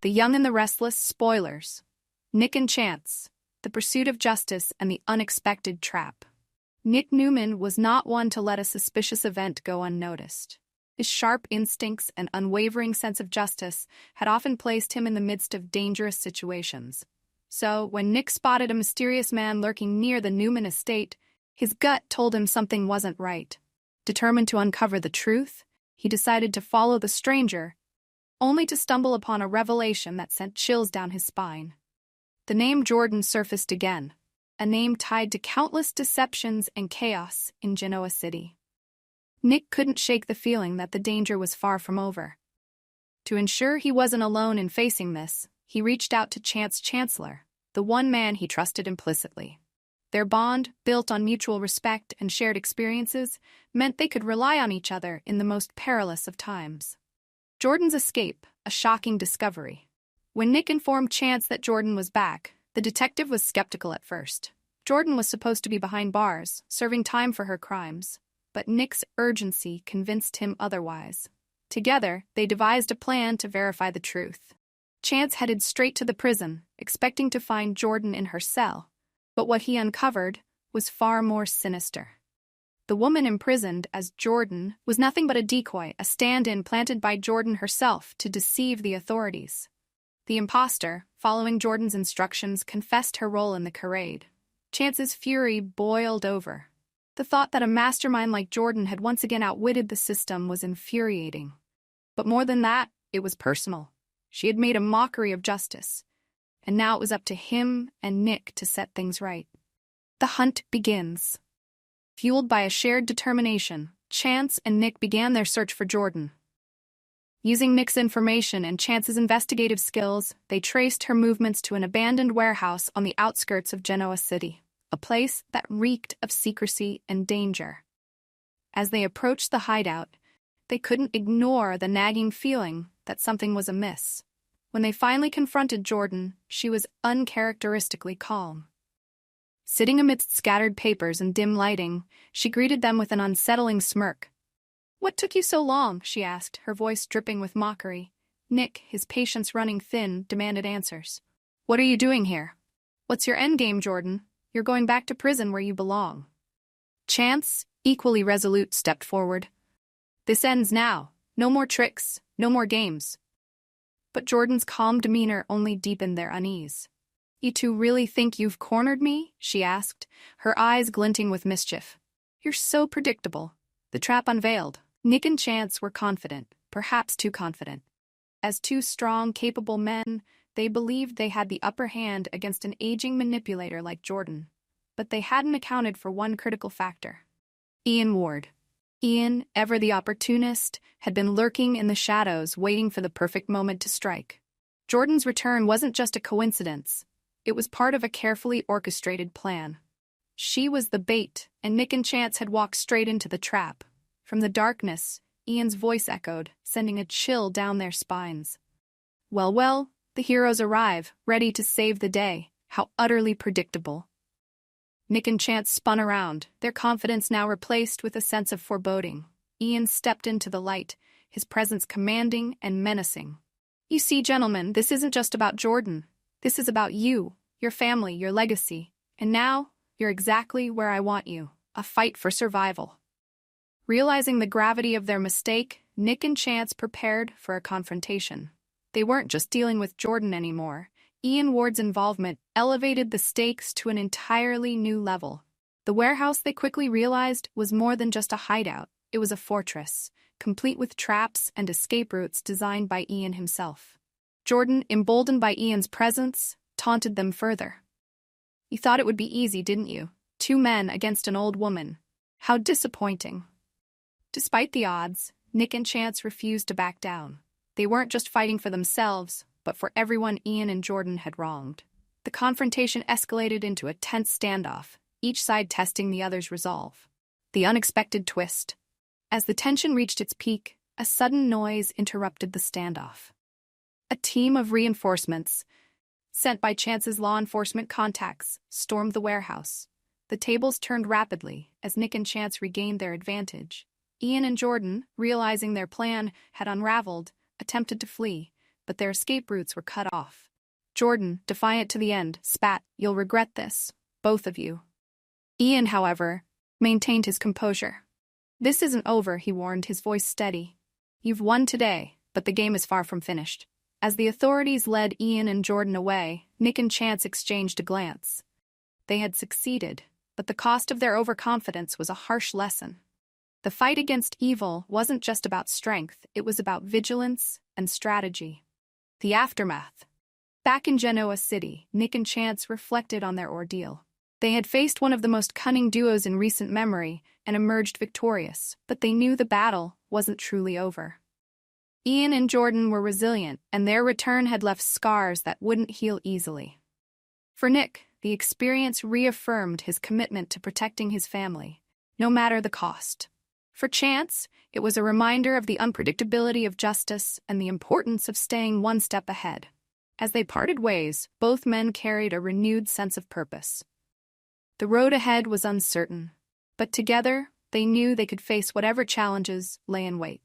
The Young and the Restless, spoilers. Nick and Chance, the pursuit of justice and the unexpected trap. Nick Newman was not one to let a suspicious event go unnoticed. His sharp instincts and unwavering sense of justice had often placed him in the midst of dangerous situations. So, when Nick spotted a mysterious man lurking near the Newman estate, his gut told him something wasn't right. Determined to uncover the truth, he decided to follow the stranger, only to stumble upon a revelation that sent chills down his spine. The name Jordan surfaced again, a name tied to countless deceptions and chaos in Genoa City. Nick couldn't shake the feeling that the danger was far from over. To ensure he wasn't alone in facing this, he reached out to Chance Chancellor, the one man he trusted implicitly. Their bond, built on mutual respect and shared experiences, meant they could rely on each other in the most perilous of times. Jordan's escape, a shocking discovery. When Nick informed Chance that Jordan was back, the detective was skeptical at first. Jordan was supposed to be behind bars, serving time for her crimes, but Nick's urgency convinced him otherwise. Together, they devised a plan to verify the truth. Chance headed straight to the prison, expecting to find Jordan in her cell, but what he uncovered was far more sinister. The woman imprisoned as Jordan was nothing but a decoy, a stand-in planted by Jordan herself to deceive the authorities. The imposter, following Jordan's instructions, confessed her role in the charade. Chance's fury boiled over. The thought that a mastermind like Jordan had once again outwitted the system was infuriating. But more than that, it was personal. She had made a mockery of justice, and now it was up to him and Nick to set things right. The hunt begins. Fueled by a shared determination, Chance and Nick began their search for Jordan. Using Nick's information and Chance's investigative skills, they traced her movements to an abandoned warehouse on the outskirts of Genoa City, a place that reeked of secrecy and danger. As they approached the hideout, they couldn't ignore the nagging feeling that something was amiss. When they finally confronted Jordan, she was uncharacteristically calm. Sitting amidst scattered papers and dim lighting, she greeted them with an unsettling smirk. "What took you so long?" she asked, her voice dripping with mockery. Nick, his patience running thin, demanded answers. "What are you doing here? What's your endgame, Jordan? You're going back to prison where you belong." Chance, equally resolute, stepped forward. "This ends now. No more tricks, no more games." But Jordan's calm demeanor only deepened their unease. "You two really think you've cornered me?" she asked, her eyes glinting with mischief. "You're so predictable." The trap unveiled. Nick and Chance were confident, perhaps too confident. As two strong, capable men, they believed they had the upper hand against an aging manipulator like Jordan. But they hadn't accounted for one critical factor. Ian Ward. Ian, ever the opportunist, had been lurking in the shadows, waiting for the perfect moment to strike. Jordan's return wasn't just a coincidence. It was part of a carefully orchestrated plan. She was the bait, and Nick and Chance had walked straight into the trap. From the darkness, Ian's voice echoed, sending a chill down their spines. Well, well, the heroes arrive, ready to save the day. How utterly predictable. Nick and Chance spun around, their confidence now replaced with a sense of foreboding. Ian stepped into the light, his presence commanding and menacing. "You see, gentlemen, this isn't just about Jordan. This is about you, your family, your legacy. And now, you're exactly where I want you. A fight for survival." Realizing the gravity of their mistake, Nick and Chance prepared for a confrontation. They weren't just dealing with Jordan anymore. Ian Ward's involvement elevated the stakes to an entirely new level. The warehouse, they quickly realized, was more than just a hideout. It was a fortress, complete with traps and escape routes designed by Ian himself. Jordan, emboldened by Ian's presence, taunted them further. "You thought it would be easy, didn't you? 2 men against an old woman. How disappointing." Despite the odds, Nick and Chance refused to back down. They weren't just fighting for themselves, but for everyone Ian and Jordan had wronged. The confrontation escalated into a tense standoff, each side testing the other's resolve. The unexpected twist. As the tension reached its peak, a sudden noise interrupted the standoff. A team of reinforcements, sent by Chance's law enforcement contacts, stormed the warehouse. The tables turned rapidly as Nick and Chance regained their advantage. Ian and Jordan, realizing their plan had unraveled, attempted to flee, but their escape routes were cut off. Jordan, defiant to the end, spat, "You'll regret this, both of you." Ian, however, maintained his composure. "This isn't over," he warned, his voice steady. "You've won today, but the game is far from finished." As the authorities led Ian and Jordan away, Nick and Chance exchanged a glance. They had succeeded, but the cost of their overconfidence was a harsh lesson. The fight against evil wasn't just about strength, it was about vigilance and strategy. The aftermath. Back in Genoa City, Nick and Chance reflected on their ordeal. They had faced one of the most cunning duos in recent memory and emerged victorious, but they knew the battle wasn't truly over. Ian and Jordan were resilient, and their return had left scars that wouldn't heal easily. For Nick, the experience reaffirmed his commitment to protecting his family, no matter the cost. For Chance, it was a reminder of the unpredictability of justice and the importance of staying one step ahead. As they parted ways, both men carried a renewed sense of purpose. The road ahead was uncertain, but together, they knew they could face whatever challenges lay in wait.